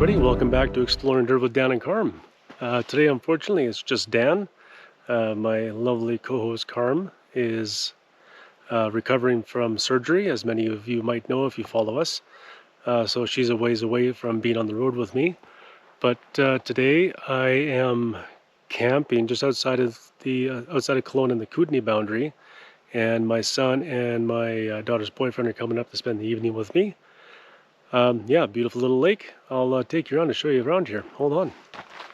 everybody, welcome back to Exploring Dirt with Dan and Carm. Today, unfortunately, it's just Dan. My lovely co-host Carm is recovering from surgery, as many of you might know if you follow us. So she's a ways away from being on the road with me. But today I am camping just outside of Kelowna in the Kootenay Boundary, and my son and my daughter's boyfriend are coming up to spend the evening with me. Yeah, beautiful little lake. I'll take you around to show you around here. Hold on.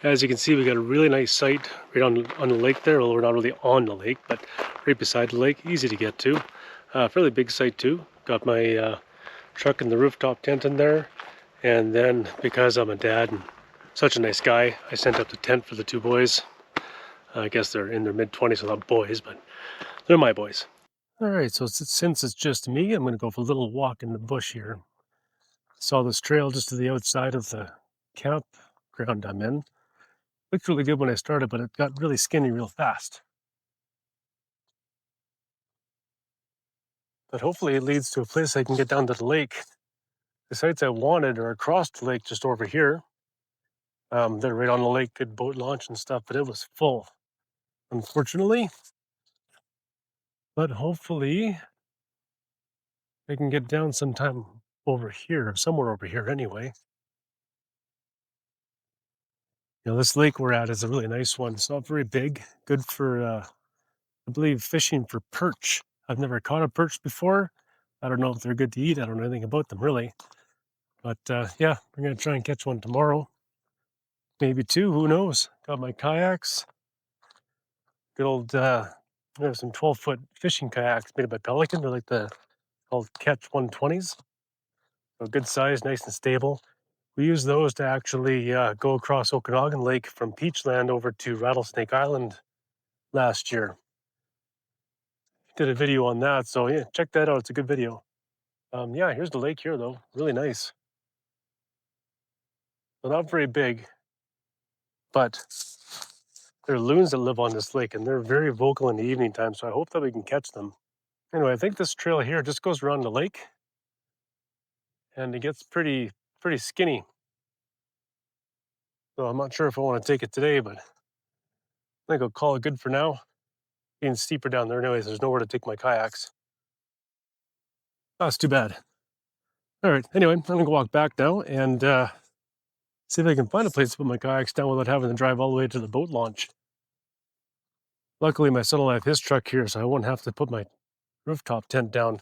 As you can see, we got a really nice site right on the lake there. Well, we're not really on the lake, but right beside the lake, easy to get to. Fairly big site too. Got my truck and the rooftop tent in there. And then, because I'm a dad and such a nice guy, I sent up the tent for the two boys. I guess they're in their mid-20s, so not boys, but they're my boys. All right, so since it's just me, I'm going to go for a little walk in the bush here. Saw this trail just to the outside of the campground I'm in. Looked really good when I started, but it got really skinny real fast. But hopefully it leads to a place I can get down to the lake. The sites I wanted are across the lake just over here. They're right on the lake, good boat launch and stuff, but it was full, unfortunately. But hopefully I can get down sometime over here, somewhere over here anyway. You know, this lake we're at is a really nice one. It's not very big, good for, I believe, fishing for perch. I've never caught a perch before. I don't know if they're good to eat. I don't know anything about them really. But yeah, we're going to try and catch one tomorrow. Maybe two, who knows? Got my kayaks. Good old, there's some 12-foot fishing kayaks made by Pelican. They're like called Catch 120s. So good size, nice and stable. We use those to actually go across Okanagan Lake from Peachland over to Rattlesnake Island last year. Did a video on that, so yeah, check that out. It's a good video. Yeah, here's the lake here though, really nice. They're not very big, but there are loons that live on this lake, and they're very vocal in the evening time, so I hope that we can catch them. Anyway, I think this trail here just goes around the lake, and it gets pretty skinny. So I'm not sure if I want to take it today, but I think I'll call it good for now. Being steeper down there anyways, there's nowhere to take my kayaks. Oh, that's too bad. All right, anyway, I'm gonna go walk back now and see if I can find a place to put my kayaks down without having to drive all the way to the boat launch. Luckily, my son will have his truck here, so I won't have to put my rooftop tent down.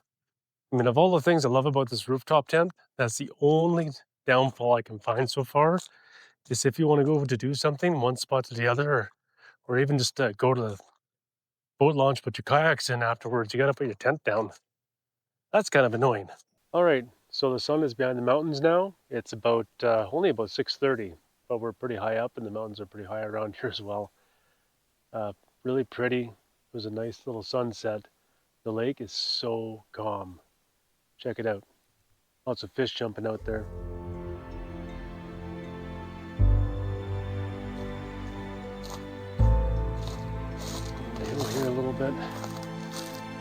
I mean, of all the things I love about this rooftop tent, that's the only downfall I can find so far, is if you want to go to do something, one spot to the other, or even just go to the boat launch, put your kayaks in afterwards, you got to put your tent down. That's kind of annoying. All right, so the sun is behind the mountains now. It's about only about 6:30, but we're pretty high up, and the mountains are pretty high around here as well. Really pretty. It was a nice little sunset. The lake is so calm. Check it out. Lots of fish jumping out there. Over here a little bit.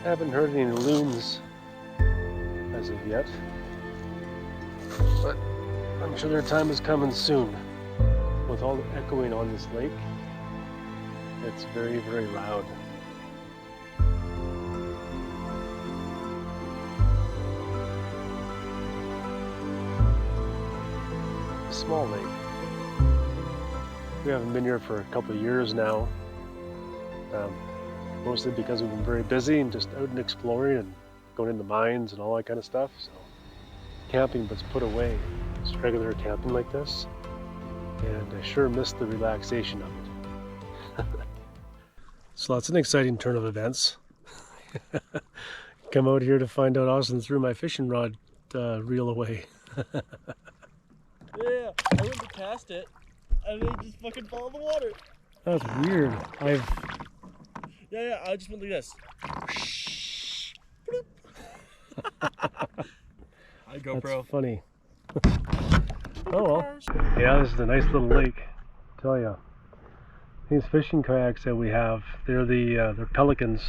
Haven't heard any loons as of yet, but I'm sure their time is coming soon. With all the echoing on this lake, it's very, very loud. Small lake. We haven't been here for a couple of years now, mostly because we've been very busy and just out and exploring and going into mines and all that kind of stuff. So camping was put away. It's regular camping like this, and I sure missed the relaxation of it. So that's an exciting turn of events. Come out here to find out Austin threw my fishing rod reel away. Yeah, I went to cast it, and then just fucking fall in the water. That's weird. Yeah, I just went like this. I go, That's bro. funny. Oh well. Yeah, this is a nice little lake. I tell ya. These fishing kayaks that we have, they're Pelicans,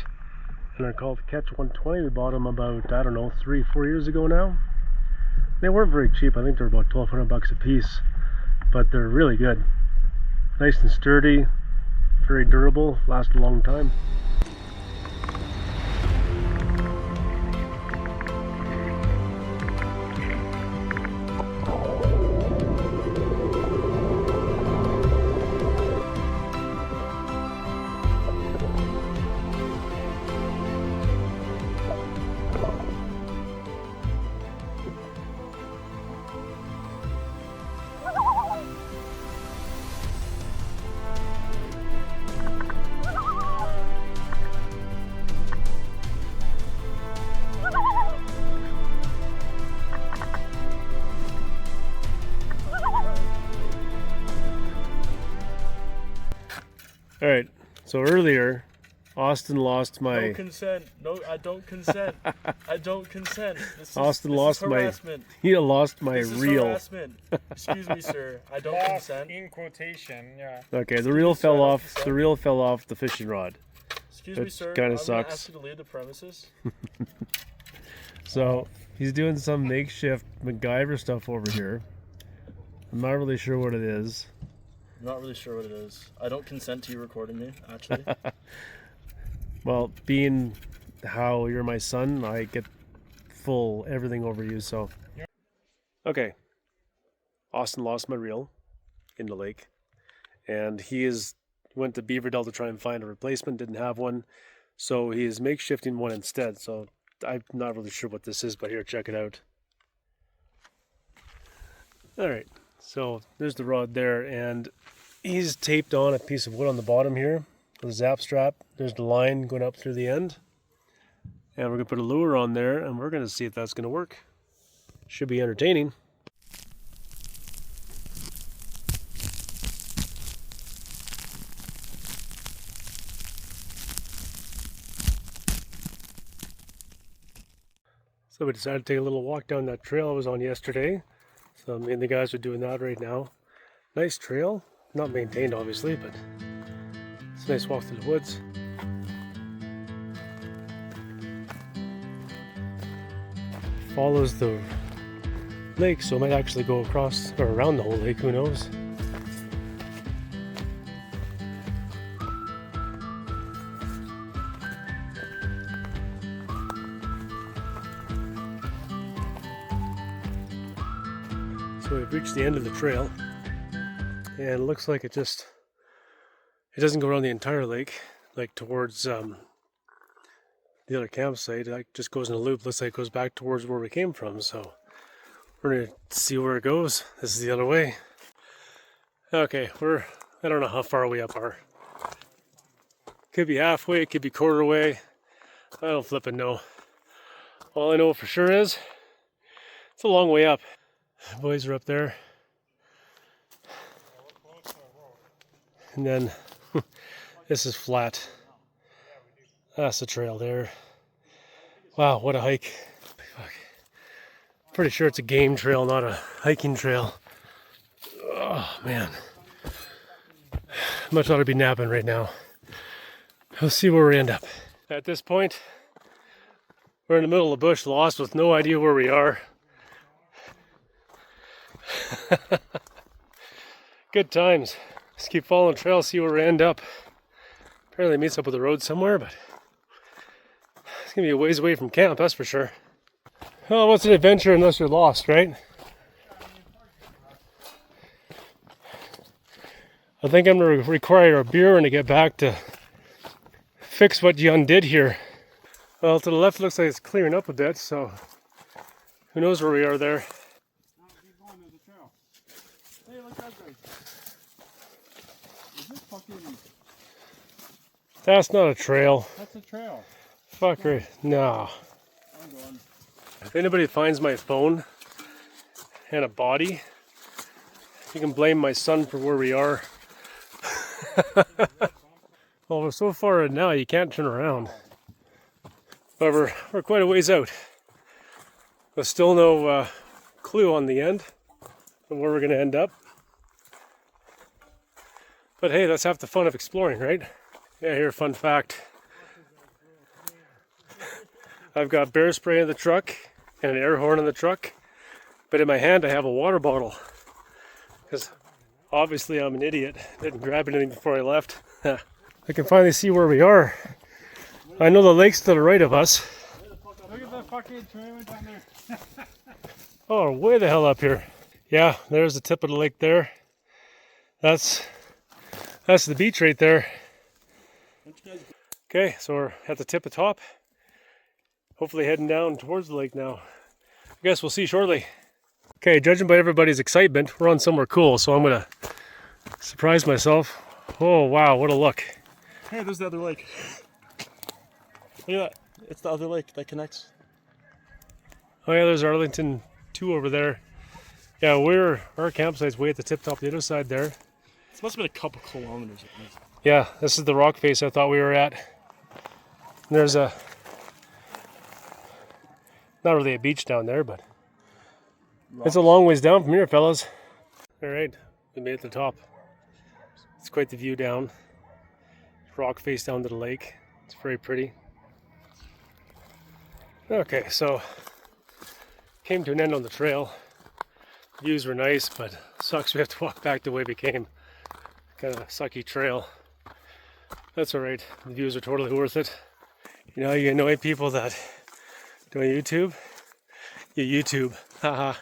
and they're called Catch 120. We bought them about, I don't know, 3-4 years ago now. They weren't very cheap. I think they're about $1,200 a piece. but they're really good. Nice and sturdy, very durable, last a long time. All right, so earlier, Austin lost my... No consent. No, I don't consent. I don't consent. Austin this lost is harassment. he lost my This is reel. harassment. Excuse me, sir. I don't consent. In quotation, yeah. Okay, the reel fell off. The reel fell off the fishing rod. Excuse me, Which sir. kinda I'm gonna sucks. ask you to leave the premises. So he's doing some makeshift MacGyver stuff over here. I'm not really sure what it is. I'm not really sure what it is. I don't consent to you recording me, actually. Well, being how you're my son, I get full everything over you, so. Okay. Austin lost my reel in the lake. And went to Beaverdale to try and find a replacement, didn't have one. So he is makeshifting one instead. So I'm not really sure what this is, but here, check it out. Alright, so there's the rod there, and he's taped on a piece of wood on the bottom here with a zap strap. There's the line going up through the end. And we're going to put a lure on there, and we're going to see if that's going to work. Should be entertaining. So we decided to take a little walk down that trail I was on yesterday. So me and the guys are doing that right now. Nice trail. Not maintained, obviously, but it's a nice walk through the woods. Follows the lake, so it might actually go across or around the whole lake, who knows. So we've reached the end of the trail, and it looks like it doesn't go around the entire lake, like towards the other campsite. It just goes in a loop. Looks like it goes back towards where we came from, so we're gonna see where it goes. This is the other way. Okay, I don't know how far we up are. Could be halfway, could be quarter way. I don't flipping know. All I know for sure is it's a long way up. The boys are up there. And then this is flat. That's the trail there. Wow, what a hike. Fuck. Pretty sure it's a game trail, not a hiking trail. Oh, man. Much ought to be napping right now. We'll see where we end up. At this point, we're in the middle of the bush, lost with no idea where we are. Good times. Just keep following the trail, see where we end up. Apparently it meets up with the road somewhere, but it's gonna be a ways away from camp, that's for sure. Well, what's an adventure unless you're lost, right? I think I'm gonna require a beer when I get back to fix what you undid here. Well, to the left looks like it's clearing up a bit, so who knows where we are there. Hey, look that guy. Is this fucking... That's not a trail. That's a trail. Fuck right. No. I'm going. If anybody finds my phone and a body, you can blame my son for where we are. Well, we're so far in now, you can't turn around. But we're quite a ways out. There's still no clue on the end of where we're going to end up. But hey, that's half the fun of exploring, right? Yeah, here, fun fact. I've got bear spray in the truck and an air horn in the truck, but in my hand I have a water bottle. Because Obviously, I'm an idiot. Didn't grab anything before I left. I can finally see where we are. I know the lake's to the right of us. Look at that fucking trailer down there. Oh, way the hell up here. Yeah, there's the tip of the lake there. That's the beach right there. Okay, so we're at the tip of top. Hopefully heading down towards the lake now. I guess we'll see shortly. Okay, judging by everybody's excitement, we're on somewhere cool, so I'm gonna surprise myself. Oh wow, what a look. Hey, there's the other lake. Look at that. It's the other lake that connects. Oh yeah, there's Arlington 2 over there. Yeah, our campsite's way at the tip top, the other side there. This must have been a couple kilometers at least. Yeah, this is the rock face I thought we were at. And there's not really a beach down there, but it's a long ways down from here, fellas. All right, we made it to the top. It's quite the view down. Rock face down to the lake. It's very pretty. Okay, so came to an end on the trail. Views were nice, but sucks we have to walk back the way we came. Kind of a sucky trail. That's alright. The views are totally worth it. You know, you annoy people that do YouTube. You YouTube. Haha.